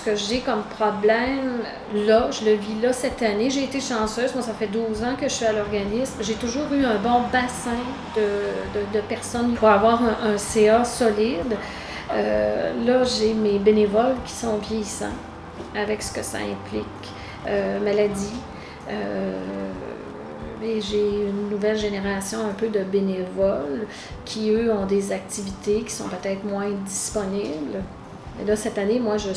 que j'ai comme problème, là, je le vis là cette année. J'ai été chanceuse, moi ça fait 12 ans que je suis à l'organisme. J'ai toujours eu un bon bassin de personnes pour avoir un CA solide. Là, j'ai mes bénévoles qui sont vieillissants, avec ce que ça implique. Maladie. Et j'ai une nouvelle génération un peu de bénévoles qui, eux, ont des activités qui sont peut-être moins disponibles. Et là, cette année, moi, je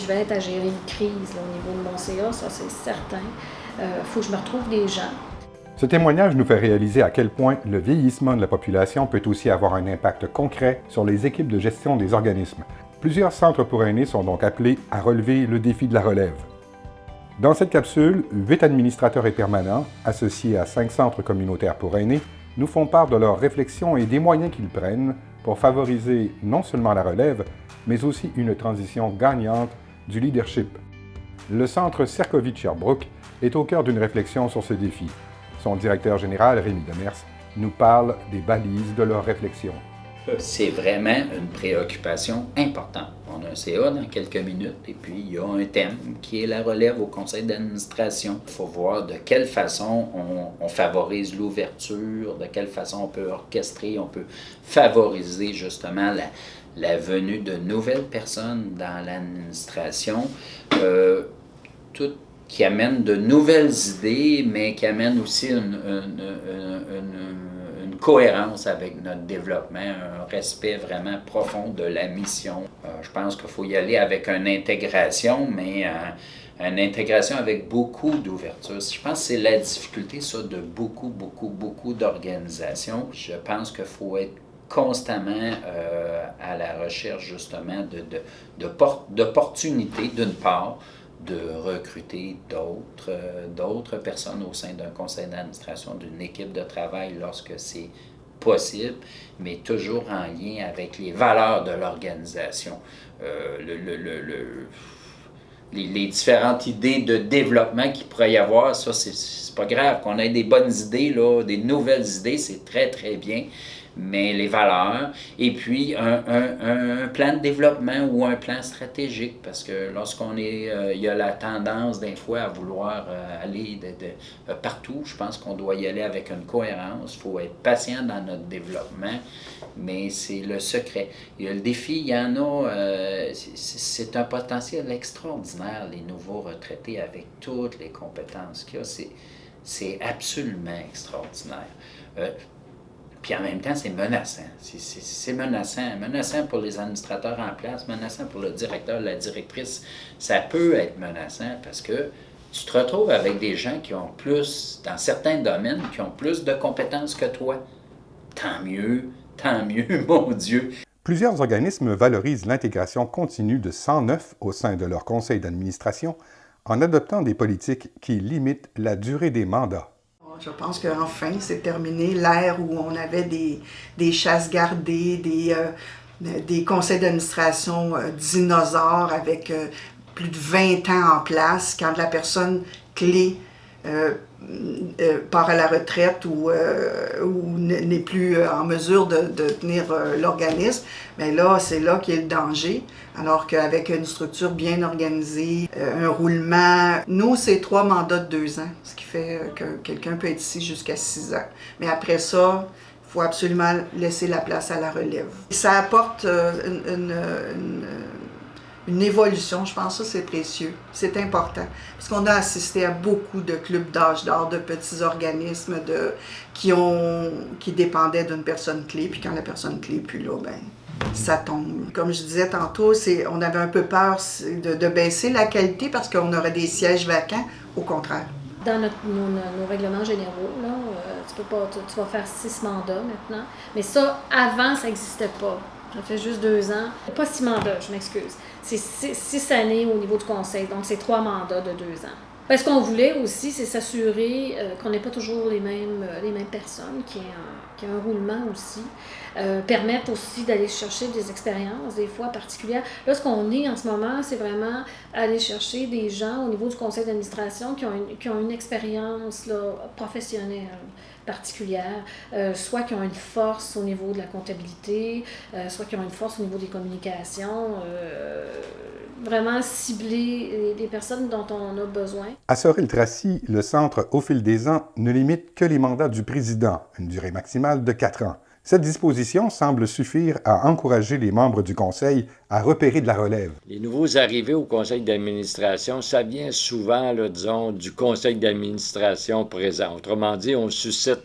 vais être à gérer une crise là, au niveau de mon CA, ça c'est certain. Faut que je me retrouve des gens. Ce témoignage nous fait réaliser à quel point le vieillissement de la population peut aussi avoir un impact concret sur les équipes de gestion des organismes. Plusieurs centres pour aînés sont donc appelés à relever le défi de la relève. Dans cette capsule, 8 administrateurs et permanents, associés à 5 centres communautaires pour aînés, nous font part de leurs réflexions et des moyens qu'ils prennent pour favoriser non seulement la relève, mais aussi une transition gagnante du leadership. Le centre Cercovite-Sherbrooke est au cœur d'une réflexion sur ce défi. Son directeur général, Rémi Demers, nous parle des balises de leur réflexion. C'est vraiment une préoccupation importante. On a un CA dans quelques minutes et puis il y a un thème qui est la relève au conseil d'administration. Il faut voir de quelle façon on favorise l'ouverture, de quelle façon on peut orchestrer, on peut favoriser justement la venue de nouvelles personnes dans l'administration. Tout qui amène de nouvelles idées, mais qui amène aussi une cohérence avec notre développement, un respect vraiment profond de la mission. Je pense qu'il faut y aller avec une intégration, mais une intégration avec beaucoup d'ouverture. Je pense que c'est la difficulté, ça, de beaucoup d'organisations. Je pense qu'il faut être constamment à la recherche, justement, d'opportunités, d'une part, de recruter d'autres personnes au sein d'un conseil d'administration, d'une équipe de travail lorsque c'est possible, mais toujours en lien avec les valeurs de l'organisation. Les différentes idées de développement qu'il pourrait y avoir, ça, c'est pas grave. Qu'on ait des bonnes idées, là, des nouvelles idées, c'est très, très bien. Mais les valeurs, et puis un plan de développement ou un plan stratégique, parce que lorsqu'on est, il y a la tendance des fois à vouloir aller de partout, je pense qu'on doit y aller avec une cohérence, il faut être patient dans notre développement, mais c'est le secret. Il y a le défi, il y en a, c'est un potentiel extraordinaire, les nouveaux retraités avec toutes les compétences qu'il y a, c'est absolument extraordinaire. Puis en même temps, c'est menaçant. C'est menaçant pour les administrateurs en place, menaçant pour le directeur, la directrice. Ça peut être menaçant parce que tu te retrouves avec des gens qui ont plus, dans certains domaines, qui ont plus de compétences que toi. Tant mieux, mon Dieu. Plusieurs organismes valorisent l'intégration continue de 109 au sein de leur conseil d'administration en adoptant des politiques qui limitent la durée des mandats. Je pense qu'enfin, c'est terminé l'ère où on avait des chasses gardées, des conseils d'administration dinosaures avec plus de 20 ans en place, quand la personne clé part à la retraite ou n'est plus en mesure de tenir l'organisme, bien là, c'est là qu'il y a le danger. Alors qu'avec une structure bien organisée, un roulement, nous, c'est 3 mandats de 2 ans, ce qui fait que quelqu'un peut être ici jusqu'à 6 ans. Mais après ça, il faut absolument laisser la place à la relève. Ça apporte une évolution, je pense que ça c'est précieux, c'est important. Parce qu'on a assisté à beaucoup de clubs d'âge d'or, de petits organismes qui dépendaient d'une personne clé, puis quand la personne clé n'est plus là, ben ça tombe. Comme je disais tantôt, on avait un peu peur de baisser la qualité parce qu'on aurait des sièges vacants, au contraire. Dans nos règlements généraux, là, tu vas faire 6 mandats maintenant, mais ça, avant, ça n'existait pas. Ça fait juste 2 ans. Pas 6 mandats, je m'excuse. C'est 6 années au niveau du conseil, donc c'est 3 mandats de 2 ans. Ce qu'on voulait aussi, c'est s'assurer qu'on n'ait pas toujours les mêmes personnes, qu'il y ait un roulement aussi. Permettre aussi d'aller chercher des expériences, des fois particulières. Là, ce qu'on est en ce moment, c'est vraiment aller chercher des gens au niveau du conseil d'administration qui ont une expérience là, professionnelle particulière, soit qui ont une force au niveau de la comptabilité, soit qui ont une force au niveau des communications, vraiment cibler les personnes dont on a besoin. À Sorel-Tracy, le centre, au fil des ans, ne limite que les mandats du président, une durée maximale de 4 ans. Cette disposition semble suffire à encourager les membres du conseil à repérer de la relève. Les nouveaux arrivés au conseil d'administration, ça vient souvent, là, disons, du conseil d'administration présent. Autrement dit, on suscite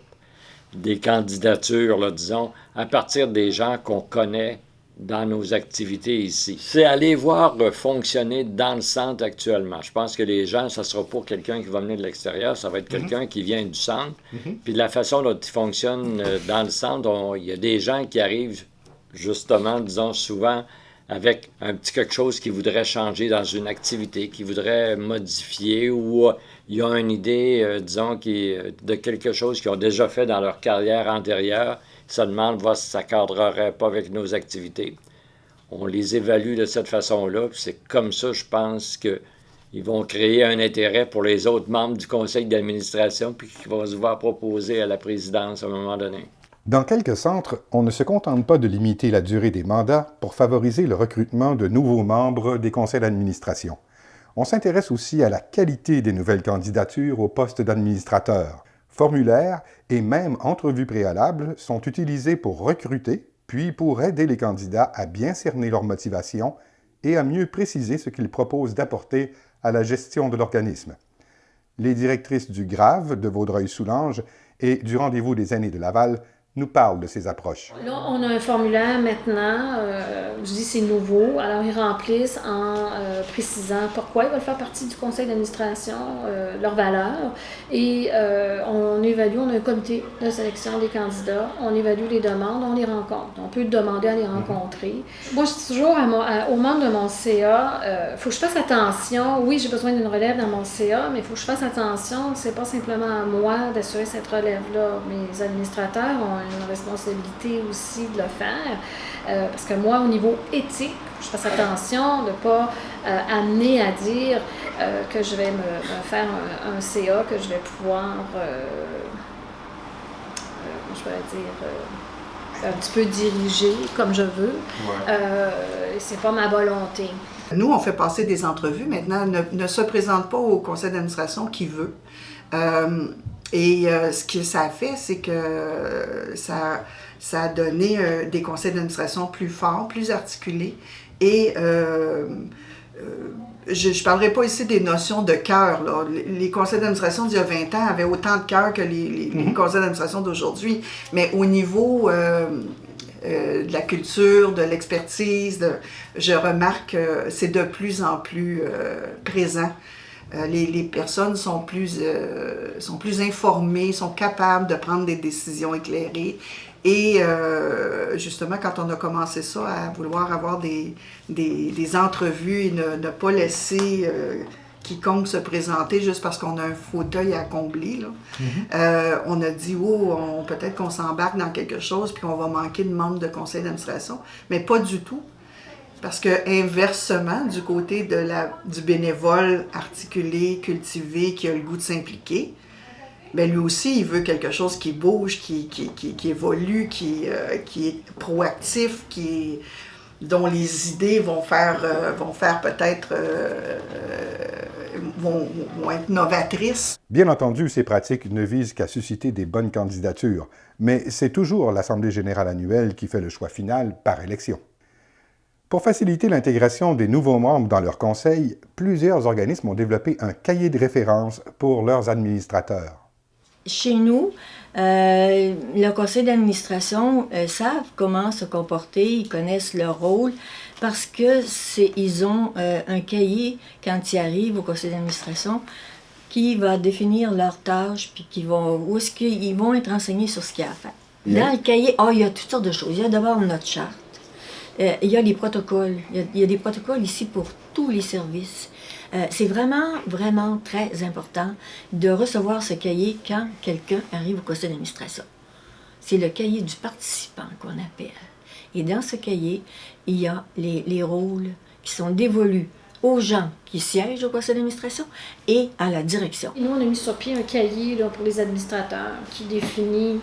des candidatures, là, disons, à partir des gens qu'on connaît dans nos activités ici. C'est aller voir fonctionner dans le centre actuellement. Je pense que les gens, ça ne sera pas quelqu'un qui va venir de l'extérieur, ça va être quelqu'un qui vient du centre. Puis de la façon dont il fonctionne dans le centre, il y a des gens qui arrivent justement, disons, souvent avec un petit quelque chose qu'ils voudraient changer dans une activité, qu'ils voudraient modifier, ou il y a une idée, disons, de quelque chose qu'ils ont déjà fait dans leur carrière antérieure. Ils se demandent voir si ça ne cadrerait pas avec nos activités. On les évalue de cette façon-là, puis c'est comme ça, je pense, qu'ils vont créer un intérêt pour les autres membres du conseil d'administration, puis qu'ils vont se voir proposer à la présidence à un moment donné. Dans quelques centres, on ne se contente pas de limiter la durée des mandats pour favoriser le recrutement de nouveaux membres des conseils d'administration. On s'intéresse aussi à la qualité des nouvelles candidatures au poste d'administrateur. Formulaires et même entrevues préalables sont utilisés pour recruter, puis pour aider les candidats à bien cerner leur motivation et à mieux préciser ce qu'ils proposent d'apporter à la gestion de l'organisme. Les directrices du GRAV de Vaudreuil-Soulanges et du Rendez-vous des aînés de Laval nous parlent de ces approches. Là, on a un formulaire maintenant, je dis c'est nouveau, alors ils remplissent en précisant pourquoi ils veulent faire partie du conseil d'administration, leurs valeurs, et on évalue, on a un comité de sélection des candidats, on évalue les demandes, on les rencontre. On peut demander à les rencontrer. Moi, je dis toujours aux membres de mon CA, il faut que je fasse attention, oui, j'ai besoin d'une relève dans mon CA, mais il faut que je fasse attention, c'est pas simplement à moi d'assurer cette relève-là. Mes administrateurs ont une responsabilité aussi de le faire, parce que moi, au niveau éthique, je fasse attention de ne pas amener à dire que je vais me faire un CA, que je vais pouvoir, je vais dire, un petit peu diriger comme je veux. C'est pas ma volonté. Nous, on fait passer des entrevues. Maintenant, ne se présente pas au conseil d'administration qui veut. Ce que ça a fait, c'est que ça a donné des conseils d'administration plus forts, plus articulés. Et je ne parlerai pas ici des notions de cœur. Là. Les conseils d'administration d'il y a 20 ans avaient autant de cœur que les conseils d'administration d'aujourd'hui. Mais au niveau de la culture, de l'expertise, je remarque que c'est de plus en plus présent. Les personnes sont plus informées, sont capables de prendre des décisions éclairées. Et justement, quand on a commencé ça, à vouloir avoir des entrevues et ne pas laisser quiconque se présenter juste parce qu'on a un fauteuil à combler, là. On a dit, peut-être qu'on s'embarque dans quelque chose puis qu'on va manquer de membres de conseil d'administration, mais pas du tout. Parce que inversement, du côté du bénévole articulé, cultivé, qui a le goût de s'impliquer, bien lui aussi, il veut quelque chose qui bouge, qui évolue, qui est proactif, dont les idées vont être novatrices. Bien entendu, ces pratiques ne visent qu'à susciter des bonnes candidatures, mais c'est toujours l'Assemblée générale annuelle qui fait le choix final par élection. Pour faciliter l'intégration des nouveaux membres dans leur conseil, plusieurs organismes ont développé un cahier de référence pour leurs administrateurs. Chez nous, le conseil d'administration savent comment se comporter, ils connaissent leur rôle parce que ils ont un cahier quand ils arrivent au conseil d'administration qui va définir leurs tâches puis où est-ce qu'ils vont être enseignés sur ce qu'il y a à faire. Dans le cahier, il y a toutes sortes de choses. Il y a d'abord notre charte. Il y a des protocoles. Il y a des protocoles ici pour tous les services. C'est vraiment, vraiment très important de recevoir ce cahier quand quelqu'un arrive au conseil d'administration. C'est le cahier du participant qu'on appelle. Et dans ce cahier, il y a les rôles qui sont dévolus aux gens qui siègent au conseil d'administration et à la direction. Et nous, on a mis sur pied un cahier là, pour les administrateurs qui définit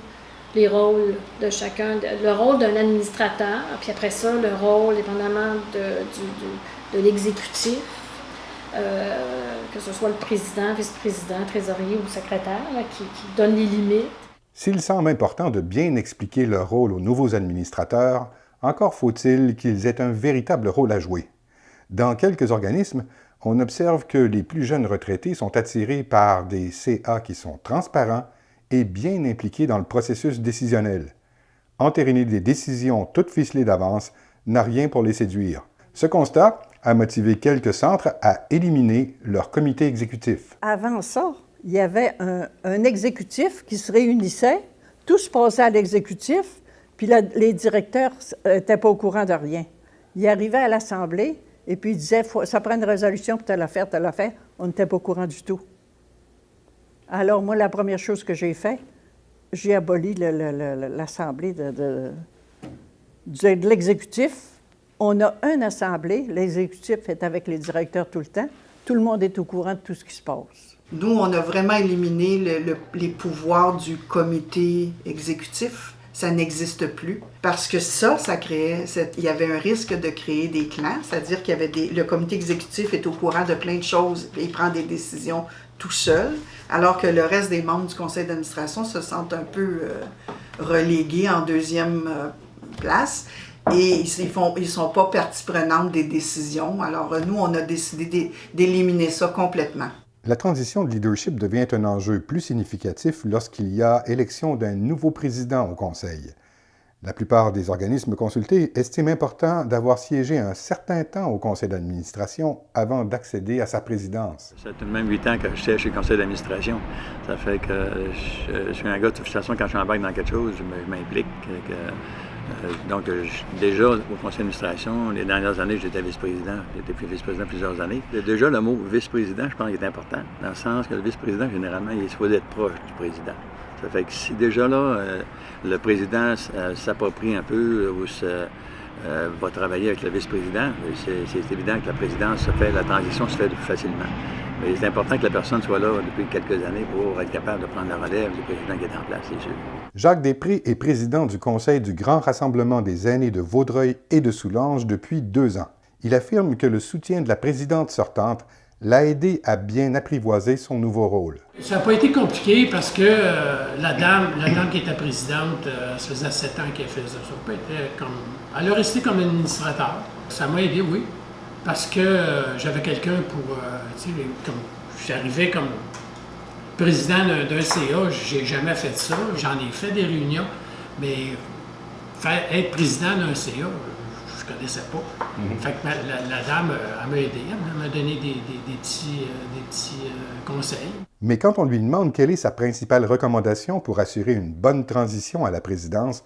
les rôles de chacun, le rôle d'un administrateur, puis après ça, le rôle, dépendamment de l'exécutif, que ce soit le président, vice-président, trésorier ou secrétaire, là, qui donne les limites. S'il semble important de bien expliquer leur rôle aux nouveaux administrateurs, encore faut-il qu'ils aient un véritable rôle à jouer. Dans quelques organismes, on observe que les plus jeunes retraités sont attirés par des CA qui sont transparents et bien impliqués dans le processus décisionnel. Entériner des décisions toutes ficelées d'avance n'a rien pour les séduire. Ce constat a motivé quelques centres à éliminer leur comité exécutif. Avant ça, il y avait un exécutif qui se réunissait, tout se passait à l'exécutif, puis les directeurs n'étaient pas au courant de rien. Ils arrivaient à l'Assemblée et puis ils disaient « ça prend une résolution pour telle affaire. » On n'était pas au courant du tout. Alors moi, la première chose que j'ai fait, j'ai aboli l'Assemblée de l'exécutif. On a une assemblée, l'exécutif est avec les directeurs tout le temps. Tout le monde est au courant de tout ce qui se passe. Nous, on a vraiment éliminé les pouvoirs du comité exécutif. Ça n'existe plus. Parce que ça créait... Il y avait un risque de créer des clans, c'est-à-dire qu'il y avait le comité exécutif est au courant de plein de choses et il prend des décisions tout seul, alors que le reste des membres du conseil d'administration se sentent un peu relégués en deuxième place. Et ils sont pas partie prenante des décisions. Alors, nous, on a décidé d'éliminer ça complètement. La transition de leadership devient un enjeu plus significatif lorsqu'il y a élection d'un nouveau président au Conseil. La plupart des organismes consultés estiment important d'avoir siégé un certain temps au conseil d'administration avant d'accéder à sa présidence. Ça fait tout de même 8 ans que je siège chez le conseil d'administration. Ça fait que je suis un gars de toute façon, quand je m'embarque dans quelque chose, je m'implique. Donc, déjà, au conseil d'administration, les dernières années, j'étais vice-président. J'ai été vice-président plusieurs années. Déjà, le mot vice-président, je pense qu'il est important, dans le sens que le vice-président, généralement, il est supposé être proche du président. Ça fait que si déjà là, le président s'approprie un peu ou va travailler avec le vice-président, c'est évident que la présidence se fait, la transition se fait plus facilement. Mais c'est important que la personne soit là depuis quelques années pour être capable de prendre la relève du président qui est en place, c'est sûr. Jacques Després est président du Conseil du Grand Rassemblement des aînés de Vaudreuil et de Soulanges depuis 2 ans. Il affirme que le soutien de la présidente sortante l'a aidé à bien apprivoiser son nouveau rôle. Ça n'a pas été compliqué parce que la dame qui était présidente, ça faisait 7 ans qu'elle faisait ça. Elle a resté comme administrateur. Ça m'a aidé, oui, parce que j'avais quelqu'un pour... j'arrivais comme président d'un CA, j'ai jamais fait ça. J'en ai fait des réunions, mais être président d'un CA, je ne connaissais pas. Fait que la dame, elle m'a aidé, elle m'a donné des petits conseils. Mais quand on lui demande quelle est sa principale recommandation pour assurer une bonne transition à la présidence,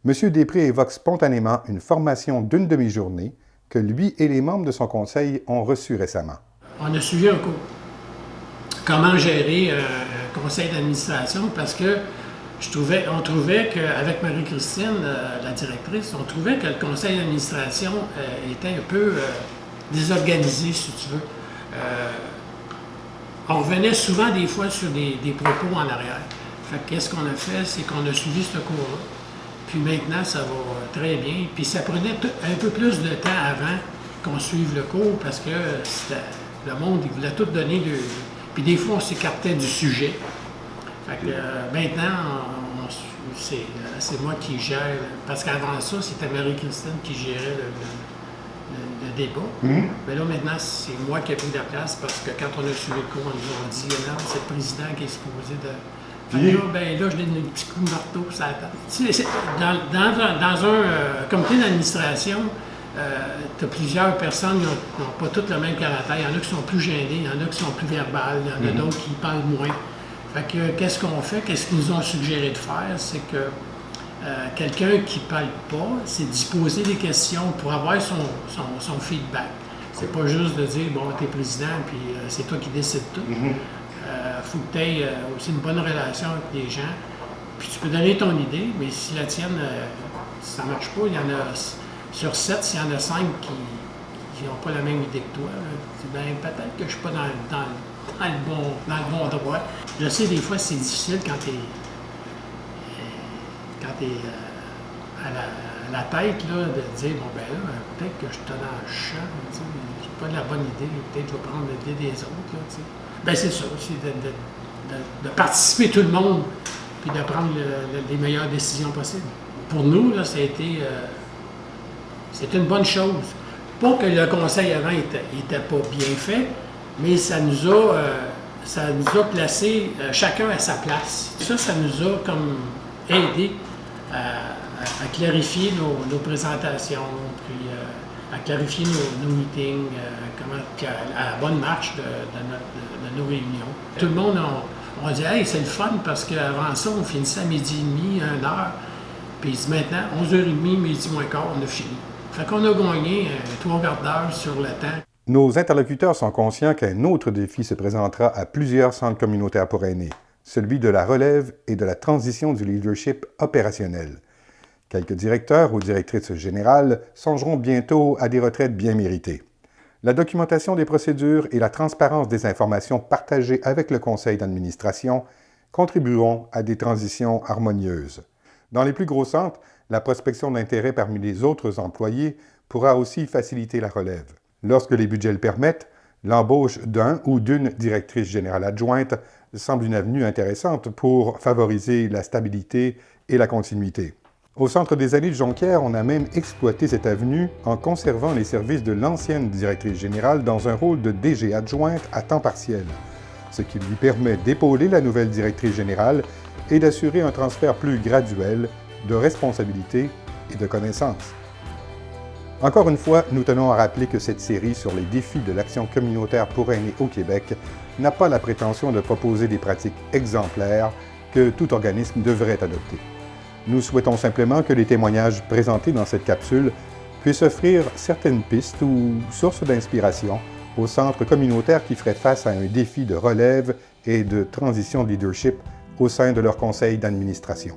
M. Després évoque spontanément une formation d'une demi-journée que lui et les membres de son conseil ont reçue récemment. On a suivi un cours. Comment gérer un conseil d'administration, parce que on trouvait qu'avec Marie-Christine, la directrice, on trouvait que le conseil d'administration était un peu désorganisé, si tu veux. On revenait souvent des fois sur des propos en arrière. Fait que qu'est-ce qu'on a fait, c'est qu'on a suivi ce cours-là. Puis maintenant, ça va très bien. Puis ça prenait un peu plus de temps avant qu'on suive le cours, parce que le monde, il voulait tout donner. Puis des fois, on s'écartait du sujet. Fait que maintenant, c'est moi qui gère, parce qu'avant ça, c'était Marie-Christine qui gérait le débat. Mais là, maintenant, c'est moi qui ai pris la place, parce que quand on a suivi le cours, on nous a dit, non, c'est le président qui est supposé de... Là, je donne un petit coup de marteau sur la table. Dans un comité d'administration, tu as plusieurs personnes qui n'ont pas toutes le même caractère. Il y en a qui sont plus gênés, il y en a qui sont plus verbales, il y en a d'autres qui parlent moins. Fait que, qu'est-ce qu'on fait? Qu'est-ce qu'ils nous ont suggéré de faire? C'est que quelqu'un qui ne parle pas, c'est d'y poser des questions pour avoir son feedback. C'est pas juste de dire, bon, t'es président, puis c'est toi qui décides tout. Faut que tu aies aussi une bonne relation avec les gens. Puis tu peux donner ton idée, mais si la tienne, si ça marche pas, il y en a sur 7, s'il y en a 5 qui n'ont pas la même idée que toi, ben, peut-être que je suis pas dans le bon droit. Je sais, des fois, c'est difficile quand tu es à la tête, là, de dire, bon, ben là, peut-être que je suis dans le champ, c'est pas la bonne idée, peut-être que je vais prendre l'idée des autres, là, t'sais. Ben c'est ça, c'est de participer tout le monde, puis de prendre les meilleures décisions possibles. Pour nous, là, c'était une bonne chose. Pas que le conseil avant était pas bien fait, mais ça nous a placé chacun à sa place. Ça nous a comme aidé à clarifier nos présentations, puis à clarifier nos meetings, puis à la bonne marche de nos réunions. Tout le monde on dit « Hey, c'est le fun parce qu'avant ça, on finissait à 12h30, 1h, puis maintenant, 11h30, midi moins quart, on a fini. » Fait qu'on a gagné 3 quarts d'heure sur le temps. Nos interlocuteurs sont conscients qu'un autre défi se présentera à plusieurs centres communautaires pour aînés, celui de la relève et de la transition du leadership opérationnel. Quelques directeurs ou directrices générales songeront bientôt à des retraites bien méritées. La documentation des procédures et la transparence des informations partagées avec le conseil d'administration contribueront à des transitions harmonieuses. Dans les plus gros centres, la prospection d'intérêt parmi les autres employés pourra aussi faciliter la relève. Lorsque les budgets le permettent, l'embauche d'un ou d'une directrice générale adjointe semble une avenue intéressante pour favoriser la stabilité et la continuité. Au Centre des aînés de Jonquière, on a même exploité cette avenue en conservant les services de l'ancienne directrice générale dans un rôle de DG adjointe à temps partiel, ce qui lui permet d'épauler la nouvelle directrice générale et d'assurer un transfert plus graduel de responsabilité et de connaissances. Encore une fois, nous tenons à rappeler que cette série sur les défis de l'action communautaire pour aînés au Québec n'a pas la prétention de proposer des pratiques exemplaires que tout organisme devrait adopter. Nous souhaitons simplement que les témoignages présentés dans cette capsule puissent offrir certaines pistes ou sources d'inspiration aux centres communautaires qui feraient face à un défi de relève et de transition de leadership au sein de leur conseil d'administration.